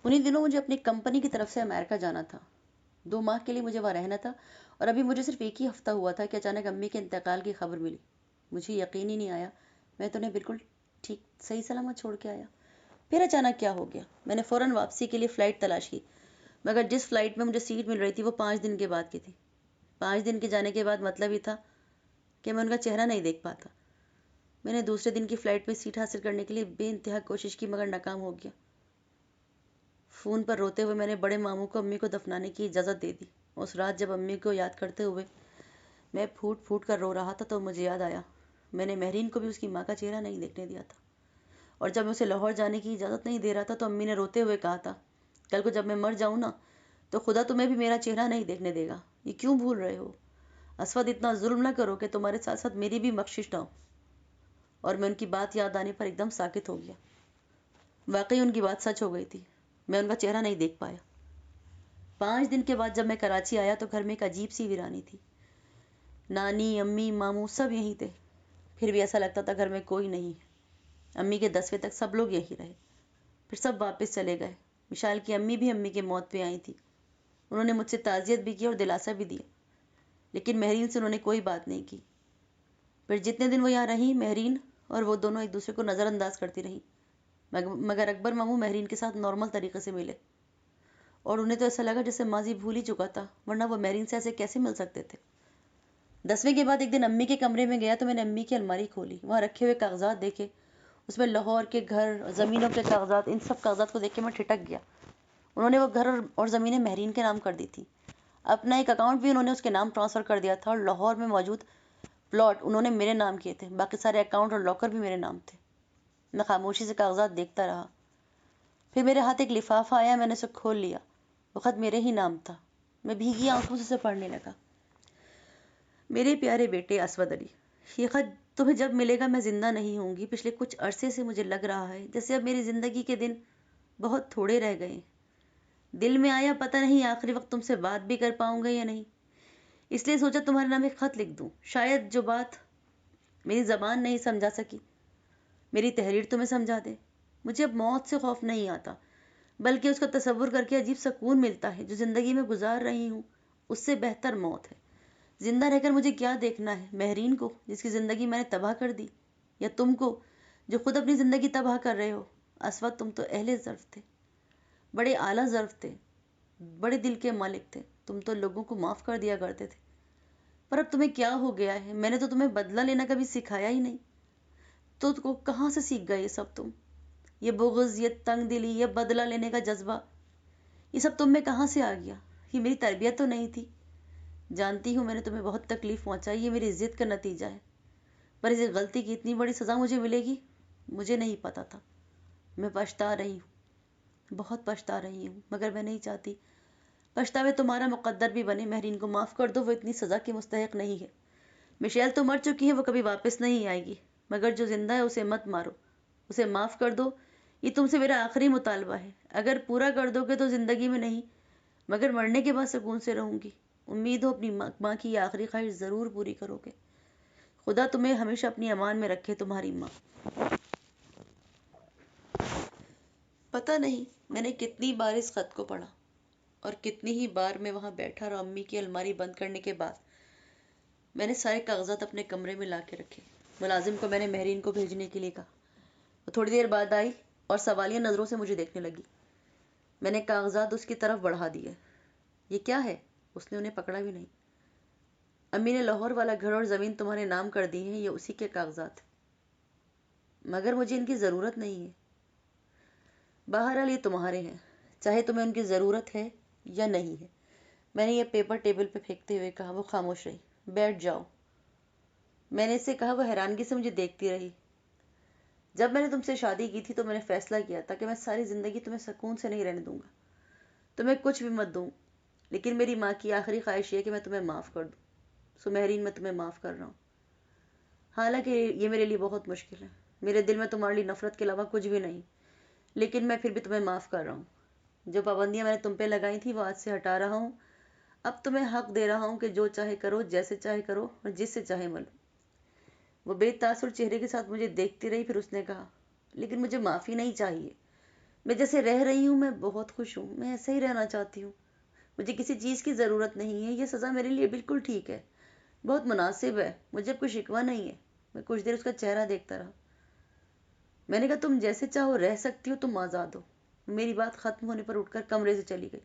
انہی دنوں مجھے اپنی کمپنی کی طرف سے امریکہ جانا تھا. 2 ماہ کے لیے مجھے وہاں رہنا تھا اور ابھی مجھے صرف ایک ہی ہفتہ ہوا تھا کہ اچانک امی کے انتقال کی خبر ملی. مجھے یقین ہی نہیں آیا. میں تو انہیں بالکل ٹھیک صحیح سلامت چھوڑ کے آیا. پھر اچانک کیا ہو گیا؟ میں نے فوراً واپسی کے لیے فلائٹ تلاش کی، مگر جس فلائٹ میں مجھے سیٹ مل رہی تھی وہ 5 دن کے بعد کی تھی. 5 دن کے جانے کے بعد مطلب یہ تھا کہ میں ان کا چہرہ نہیں دیکھ پاتا. میں نے دوسرے دن کی فلائٹ میں سیٹ حاصل کرنے کے لیے بے انتہا کوشش کی مگر ناکام ہو گیا. فون پر روتے ہوئے میں نے بڑے ماموں کو امی کو دفنانے کی اجازت دے دی. اس رات جب امی کو یاد کرتے ہوئے میں پھوٹ پھوٹ کر رو رہا تھا تو مجھے یاد آیا میں نے مہرین کو بھی اس کی ماں کا چہرہ نہیں دیکھنے دیا تھا. اور جب میں اسے لاہور جانے کی اجازت نہیں دے رہا تھا تو امی نے روتے ہوئے کہا تھا، کل کو جب میں مر جاؤں نا تو خدا تمہیں بھی میرا چہرہ نہیں دیکھنے دے گا. یہ کیوں بھول رہے ہو اسود؟ اتنا ظلم نہ کرو کہ تمہارے ساتھ ساتھ میری بھی بخشش نہ ہو. اور میں ان کی بات یاد آنے پر ایک دم ساکت ہو گیا. واقعی ان کی بات سچ ہو گئی تھی. میں ان کا چہرہ نہیں دیکھ پایا. 5 دن کے بعد جب میں کراچی آیا تو گھر میں ایک عجیب سی ویرانی تھی. نانی، امی، ماموں سب یہیں تھے. پھر بھی ایسا لگتا تھا گھر میں کوئی نہیں ہے. امی کے 10ویں تک سب لوگ یہیں رہے، پھر سب واپس چلے گئے. مشال کی امی بھی امی کی موت پہ آئی تھی. انہوں نے مجھ سے تعزیت بھی کی اور دلاسا بھی دیا، لیکن مہرین سے انہوں نے کوئی بات نہیں کی. پھر جتنے دن وہ یہاں رہیں مہرین اور وہ دونوں ایک دوسرے کو نظر انداز کرتی رہیں. مگر اکبر ماموں مہرین کے ساتھ نارمل طریقے سے ملے اور انہیں تو ایسا لگا جیسے ماضی بھول ہی چکا تھا، ورنہ وہ مہرین سے ایسے کیسے مل سکتے تھے. 10ویں کے بعد ایک دن امی کے کمرے میں گیا تو میں نے امی کی الماری کھولی. وہاں رکھے ہوئے کاغذات دیکھے. اس میں لاہور کے گھر، زمینوں کے کاغذات. ان سب کاغذات کو دیکھ کے میں ٹھٹک گیا. انہوں نے وہ گھر اور زمینیں مہرین کے نام کر دی تھی. اپنا ایک اکاؤنٹ بھی انہوں نے اس کے نام ٹرانسفر کر دیا تھا اور لاہور میں موجود پلاٹ انہوں نے میرے نام کیے تھے. باقی سارے اکاؤنٹ اور لاکر بھی میرے نام تھے. میں خاموشی سے کاغذات دیکھتا رہا. پھر میرے ہاتھ ایک لفافہ آیا. میں نے اسے کھول لیا. وہ خط میرے ہی نام تھا. میں بھیگی آنکھوں سے اسے پڑھنے لگا. میرے پیارے بیٹے اسود علی، یہ خط تمہیں جب ملے گا میں زندہ نہیں ہوں گی. پچھلے کچھ عرصے سے مجھے لگ رہا ہے جیسے اب میری زندگی کے دن بہت تھوڑے رہ گئے. دل میں آیا پتہ نہیں آخری وقت تم سے بات بھی کر پاؤں گا یا نہیں، اس لیے سوچا تمہارے نام ایک خط لکھ دوں. شاید جو بات میری زبان نہیں سمجھا سکی میری تحریر تمہیں سمجھا دے. مجھے اب موت سے خوف نہیں آتا، بلکہ اس کا تصور کر کے عجیب سکون ملتا ہے. جو زندگی میں گزار رہی ہوں اس سے بہتر موت ہے. زندہ رہ کر مجھے کیا دیکھنا ہے؟ مہرین کو جس کی زندگی میں نے تباہ کر دی، یا تم کو جو خود اپنی زندگی تباہ کر رہے ہو؟ اسود تم تو اہل ظرف تھے، بڑے اعلیٰ ظرف تھے، بڑے دل کے مالک تھے. تم تو لوگوں کو معاف کر دیا کرتے تھے. پر اب تمہیں کیا ہو گیا ہے؟ میں نے تو تمہیں بدلہ لینا کبھی سکھایا ہی نہیں. تو کہاں سے سیکھ گئے یہ سب تم؟ یہ بغض، یہ تنگ دلی، یہ بدلہ لینے کا جذبہ، یہ سب تم میں کہاں سے آ گیا؟ یہ میری تربیت تو نہیں تھی. جانتی ہوں میں نے تمہیں بہت تکلیف پہنچائی، یہ میری ضد کا نتیجہ ہے. پر اس غلطی کی اتنی بڑی سزا مجھے ملے گی مجھے نہیں پتا تھا. میں پچھتا رہی ہوں، بہت پچھتا رہی ہوں، مگر میں نہیں چاہتی پچھتاوے تمہارا مقدر بھی بنے. مہرین کو معاف کر دو، وہ اتنی سزا کی مستحق نہیں ہے. مشیل تو مر چکی ہے، وہ کبھی واپس نہیں آئے گی، مگر جو زندہ ہے اسے مت مارو، اسے معاف کر دو. یہ تم سے میرا آخری مطالبہ ہے. اگر پورا کر دو گے تو زندگی میں نہیں مگر مرنے کے بعد سکون سے رہوں گی. امید ہو اپنی ماں کی یہ آخری خواہش ضرور پوری کرو گے. خدا تمہیں ہمیشہ اپنی امان میں رکھے. تمہاری ماں. پتہ نہیں میں نے کتنی بار اس خط کو پڑھا اور کتنی ہی بار میں وہاں بیٹھا اور امی کی الماری بند کرنے کے بعد میں نے سارے کاغذات اپنے کمرے میں لا کے رکھے. ملازم کو میں نے مہرین کو بھیجنے کے لیے کہا. وہ تھوڑی دیر بعد آئی اور سوالیہ نظروں سے مجھے دیکھنے لگی. میں نے کاغذات اس کی طرف بڑھا دیے. یہ کیا ہے؟ اس نے انہیں پکڑا بھی نہیں. امی نے لاہور والا گھر اور زمین تمہارے نام کر دی ہیں، یہ اسی کے کاغذات. مگر مجھے ان کی ضرورت نہیں ہے. بہرحال یہ تمہارے ہیں، چاہے تمہیں ان کی ضرورت ہے یا نہیں ہے. میں نے یہ پیپر ٹیبل پہ پھینکتے ہوئے کہا. وہ خاموش رہی. بیٹھ جاؤ، میں نے اسے کہا. وہ حیرانگی سے مجھے دیکھتی رہی. جب میں نے تم سے شادی کی تھی تو میں نے فیصلہ کیا تھا کہ میں ساری زندگی تمہیں سکون سے نہیں رہنے دوں گا، تمہیں کچھ بھی مت دوں، لیکن میری ماں کی آخری خواہش یہ کہ میں تمہیں معاف کر دوں. سو مہرین میں تمہیں معاف کر رہا ہوں. حالانکہ یہ میرے لیے بہت مشکل ہے. میرے دل میں تمہارے لیے نفرت کے علاوہ کچھ بھی نہیں، لیکن میں پھر بھی تمہیں معاف کر رہا ہوں. جو پابندیاں میں نے تم پہ لگائی تھیں وہ آج سے ہٹا رہا ہوں. اب تمہیں حق دے رہا ہوں کہ جو چاہے کرو، جیسے چاہے کرو اور جس سے چاہے ملو. وہ بے تاثر چہرے کے ساتھ مجھے دیکھتی رہی. پھر اس نے کہا، لیکن مجھے معافی نہیں چاہیے. میں جیسے رہ رہی ہوں میں بہت خوش ہوں، میں ایسے ہی رہنا چاہتی ہوں، مجھے کسی چیز کی ضرورت نہیں ہے، یہ سزا میرے لیے بالکل ٹھیک ہے، بہت مناسب ہے، مجھے اب کوئی شکوہ نہیں ہے۔ میں کچھ دیر اس کا چہرہ دیکھتا رہا۔ میں نے کہا تم جیسے چاہو رہ سکتی ہو، تم آزاد ہو۔ میری بات ختم ہونے پر اٹھ کر کمرے سے چلی گئی۔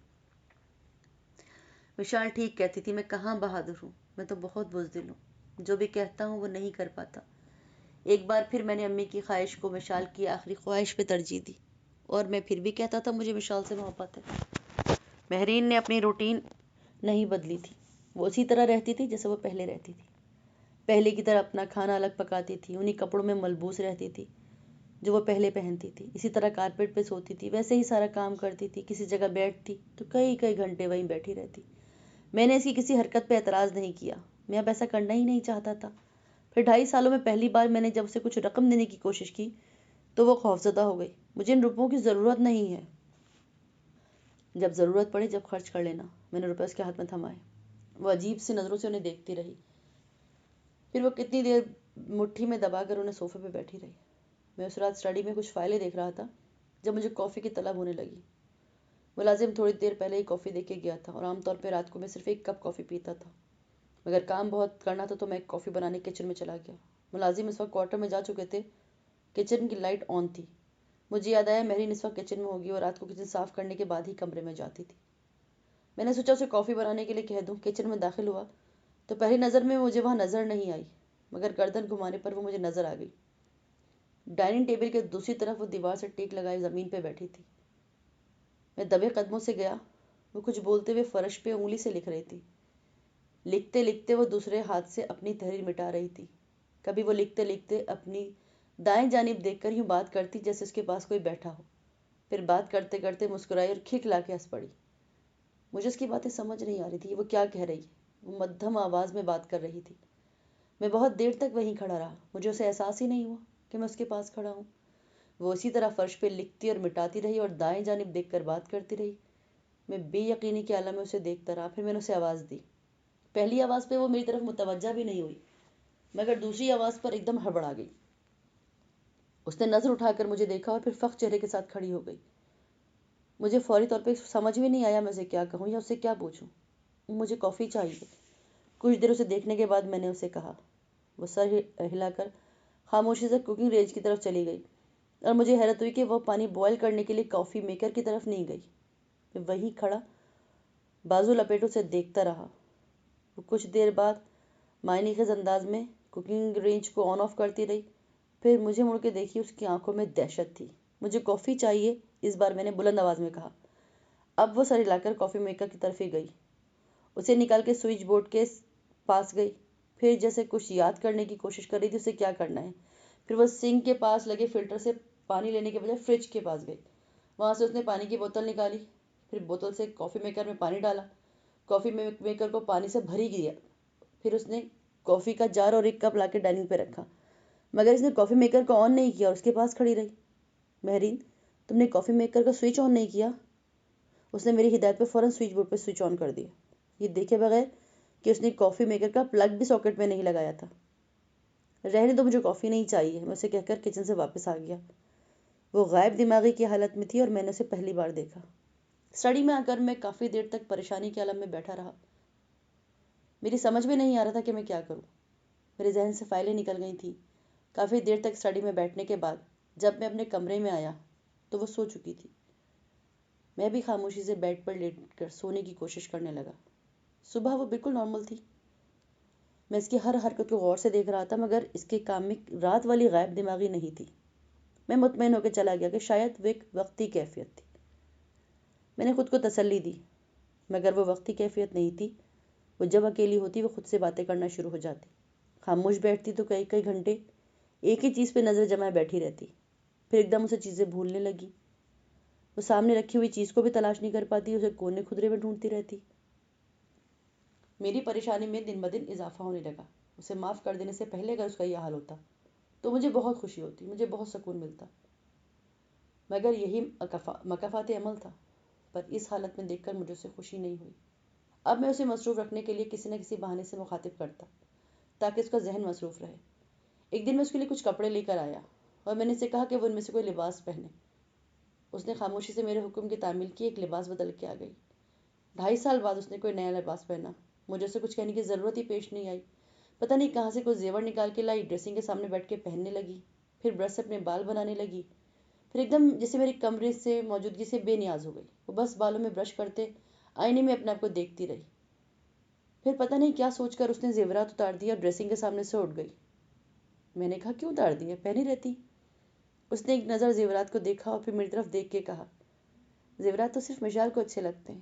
وشال ٹھیک کہتی تھی، میں کہاں بہادر ہوں، میں تو بہت بزدل ہوں، جو بھی کہتا ہوں وہ نہیں کر پاتا۔ ایک بار پھر میں نے امی کی خواہش کو وشال کی آخری خواہش پہ ترجیح دی، اور میں پھر بھی کہتا تھا مجھے وشال سے محبت ہے۔ مہرین نے اپنی روٹین نہیں بدلی تھی، وہ اسی طرح رہتی تھی جیسے وہ پہلے رہتی تھی۔ پہلے کی طرح اپنا کھانا الگ پکاتی تھی، انہی کپڑوں میں ملبوس رہتی تھی جو وہ پہلے پہنتی تھی، اسی طرح کارپیٹ پہ سوتی تھی، ویسے ہی سارا کام کرتی تھی۔ کسی جگہ بیٹھتی تو کئی کئی گھنٹے وہیں بیٹھی رہتی۔ میں نے اس کی کسی حرکت پہ اعتراض نہیں کیا، میں اب ایسا کرنا ہی نہیں چاہتا تھا۔ پھر 2.5 سالوں میں پہلی بار میں نے جب اسے کچھ رقم دینے کی کوشش کی تو وہ خوفزدہ ہو گئی۔ مجھے ان روپوں کی ضرورت نہیں ہے، جب ضرورت پڑے جب خرچ کر لینا۔ میں نے روپے اس کے ہاتھ میں تھمائے۔ وہ عجیب سی نظروں سے انہیں دیکھتی رہی، پھر وہ کتنی دیر مٹھی میں دبا کر انہیں صوفے پہ بیٹھی رہی۔ میں اس رات اسٹڈی میں کچھ فائلیں دیکھ رہا تھا جب مجھے کافی کی طلب ہونے لگی۔ ملازم تھوڑی دیر پہلے ہی کافی دے کے گیا تھا، اور عام طور پہ رات کو میں صرف 1 کپ کافی پیتا تھا، مگر کام بہت کرنا تھا تو میں ایک کافی بنانے کچن میں چلا گیا۔ ملازم اس وقت کوارٹر میں جا چکے تھے۔ کچن کی لائٹ آن تھی۔ مجھے یاد آیا مہرین اس وقت کچن میں ہوگی اور رات کو کچن صاف کرنے کے بعد ہی کمرے میں جاتی تھی۔ میں نے سوچا اسے کافی بنانے کے لیے کہہ دوں۔ کچن میں داخل ہوا تو پہلی نظر میں مجھے وہاں نظر نہیں آئی، مگر گردن گھمانے پر وہ مجھے نظر آ گئی۔ ڈائننگ ٹیبل کے دوسری طرف وہ دیوار سے ٹیک لگائے زمین پہ بیٹھی تھی۔ میں دبے قدموں سے گیا۔ وہ کچھ بولتے ہوئے فرش پہ انگلی سے لکھ رہی تھی۔ لکھتے لکھتے وہ دوسرے ہاتھ سے اپنی تحریر مٹا رہی تھی۔ کبھی وہ لکھتے لکھتے اپنی دائیں جانب دیکھ کر یوں بات کرتی جیسے اس کے پاس کوئی بیٹھا ہو، پھر بات کرتے کرتے مسکرائی اور کھلکھلا کے ہنس پڑی۔ مجھے اس کی باتیں سمجھ نہیں آ رہی تھی، وہ کیا کہہ رہی ہے۔ وہ مدھم آواز میں بات کر رہی تھی۔ میں بہت دیر تک وہیں کھڑا رہا، مجھے اسے احساس ہی نہیں ہوا کہ میں اس کے پاس کھڑا ہوں۔ وہ اسی طرح فرش پہ لکھتی اور مٹاتی رہی اور دائیں جانب دیکھ کر بات کرتی رہی۔ میں بے یقینی کے عالم میں اسے دیکھتا رہا، پھر میں نے اسے آواز دی۔ پہلی آواز پہ وہ میری طرف متوجہ بھی نہیں ہوئی، مگر دوسری آواز پر ایک دم ہڑبڑا گئی۔ اس نے نظر اٹھا کر مجھے دیکھا اور پھر فخر چہرے کے ساتھ کھڑی ہو گئی۔ مجھے فوری طور پہ سمجھ بھی نہیں آیا میں اسے کیا کہوں یا اسے کیا پوچھوں۔ مجھے کافی چاہیے۔ کچھ دیر اسے دیکھنے کے بعد میں نے اسے کہا۔ وہ سر ہلا کر خاموشی سے کوکنگ رینج کی طرف چلی گئی، اور مجھے حیرت ہوئی کہ وہ پانی بوائل کرنے کے لیے کافی میکر کی طرف نہیں گئی۔ میں وہیں کھڑا بازو لپیٹوں سے دیکھتا رہا۔ وہ کچھ دیر بعد معنی خیز انداز میں کوکنگ رینج کو آن آف کرتی رہی، پھر مجھے مڑ کے دیکھی۔ اس کی آنکھوں میں دہشت تھی۔ مجھے کافی چاہیے، اس بار میں نے بلند آواز میں کہا۔ اب وہ سر ہلا کر کافی میکر کی طرف ہی گئی، اسے نکال کے سوئچ بورڈ کے پاس گئی، پھر جیسے کچھ یاد کرنے کی کوشش کر رہی تھی اسے کیا کرنا ہے۔ پھر وہ سنک کے پاس لگے فلٹر سے پانی لینے کے بجائے فریج کے پاس گئی۔ وہاں سے اس نے پانی کی بوتل نکالی، پھر بوتل سے کافی میکر میں پانی ڈالا، کافی میکر کو پانی سے بھری دیا، پھر اس نے کافی کا جار اور ایک کپ لا کے ڈائننگ پہ رکھا، مگر اس نے کافی میکر کو آن نہیں کیا اور اس کے پاس کھڑی رہی۔ مہرین، تم نے کافی میکر کا سوئچ آن نہیں کیا؟ اس نے میری ہدایت پہ فوراً سوئچ بورڈ پہ سوئچ آن کر دیا، یہ دیکھے بغیر کہ اس نے کافی میکر کا پلگ بھی ساکٹ میں نہیں لگایا تھا۔ رہنے دو، مجھے کافی نہیں چاہیے، میں اسے کہہ کر کچن سے واپس آ گیا۔ وہ غائب دماغی کی حالت میں تھی اور میں نے اسے پہلی بار دیکھا۔ اسٹڈی میں آ کر میں کافی دیر تک پریشانی کے عالم میں بیٹھا رہا۔ میری سمجھ میں نہیں آ رہا تھا کہ میں کیا کروں۔ میرے ذہن سے فائلیں نکل گئی تھیں۔ کافی دیر تک اسٹڈی میں بیٹھنے کے بعد جب میں اپنے کمرے میں آیا تو وہ سو چکی تھی۔ میں بھی خاموشی سے بیڈ پر لیٹ کر سونے کی کوشش کرنے لگا۔ صبح وہ بالکل نارمل تھی۔ میں اس کی ہر حرکت کو غور سے دیکھ رہا تھا، مگر اس کے کام میں رات والی غائب دماغی نہیں تھی۔ میں مطمئن ہو کے چلا گیا کہ شاید وہ ایک وقتی کیفیت تھی۔ میں نے خود کو تسلی دی، مگر وہ وقتی کیفیت نہیں تھی۔ وہ جب اکیلی ہوتی وہ خود سے باتیں کرنا شروع ہو جاتی، خاموش بیٹھتی تو کئی کئی گھنٹے ایک ہی چیز پہ نظر جمائے بیٹھی رہتی، پھر ایک دم اسے چیزیں بھولنے لگی۔ وہ سامنے رکھی ہوئی چیز کو بھی تلاش نہیں کر پاتی، اسے کونے کھدرے میں ڈھونڈتی رہتی۔ میری پریشانی میں دن بدن اضافہ ہونے لگا۔ اسے معاف کر دینے سے پہلے اگر اس کا یہ حال ہوتا تو مجھے بہت خوشی ہوتی، مجھے بہت سکون ملتا، مگر یہی مکافات عمل تھا۔ پر اس حالت میں دیکھ کر مجھے اسے خوشی نہیں ہوئی۔ اب میں اسے مصروف رکھنے کے لیے کسی نہ کسی بہانے سے مخاطب کرتا تاکہ اس کا ذہن مصروف رہے۔ ایک دن میں اس کے لیے کچھ کپڑے لے کر آیا اور میں نے اسے کہا کہ وہ ان میں سے کوئی لباس پہنے۔ اس نے خاموشی سے میرے حکم کی تعمیل کی، ایک لباس بدل کے آ گئی۔ 2.5 سال بعد اس نے کوئی نیا لباس پہنا۔ مجھے اسے کچھ کہنے کی ضرورت ہی پیش نہیں آئی۔ پتہ نہیں کہاں سے کوئی زیور نکال کے لائی، ڈریسنگ کے سامنے بیٹھ کے پہننے لگی، پھر برش سے اپنے بال بنانے لگی، پھر ایک دم جیسے میری کمرے سے موجودگی سے بے نیاز ہو گئی۔ وہ بس بالوں میں برش کرتے آئینے میں اپنے آپ کو دیکھتی رہی۔ پھر پتہ نہیں کیا سوچ کر اس نے زیورات اتار دیا اور ڈریسنگ کے سامنے سے اٹھ گئی۔ میں نے کہا کیوں اتار دیا، پہنی رہتی۔ اس نے ایک نظر زیورات کو دیکھا اور پھر میری طرف دیکھ کے کہا، زیورات تو صرف مشال کو اچھے لگتے ہیں،